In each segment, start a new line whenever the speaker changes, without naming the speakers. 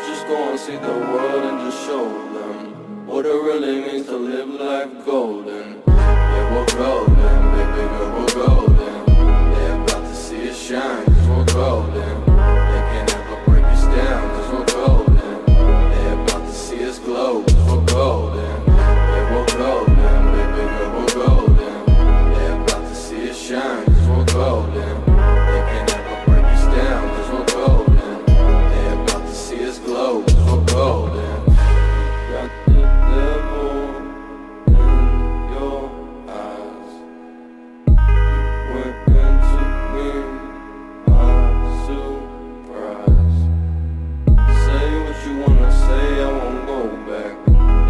Let's just go and see the world and just show them what it really means to live life golden. Yeah, we're golden, baby girl, we're golden. They're about to see us shine, cause we're golden. They can't ever break us down, cause we're golden. They're about to see us glow, cause we're golden. Yeah, we're golden, baby girl, we're golden. They're about to see us shine, cause we're golden. They can't ever break us down, cause we're golden. They're about to see us glow, cause we're golden. Got the devil in your eyes. You went into me, I'm surprised. Say what you wanna say, I won't go back.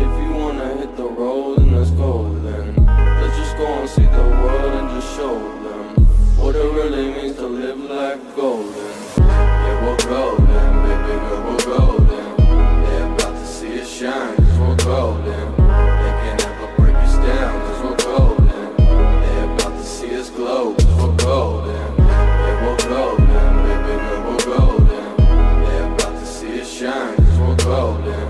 If you wanna hit the road, then let's go then. Let's just go and see the world and just show them what it really means to live life golden. Yeah, we're golden, baby girl, we're golden. They're about to see us shine, cause we're golden. They can't ever break us down, cause we're golden. They're about to see us glow, cause we're golden. Yeah, we're golden, baby girl, we're golden. They're about to see us shine, cause we're golden.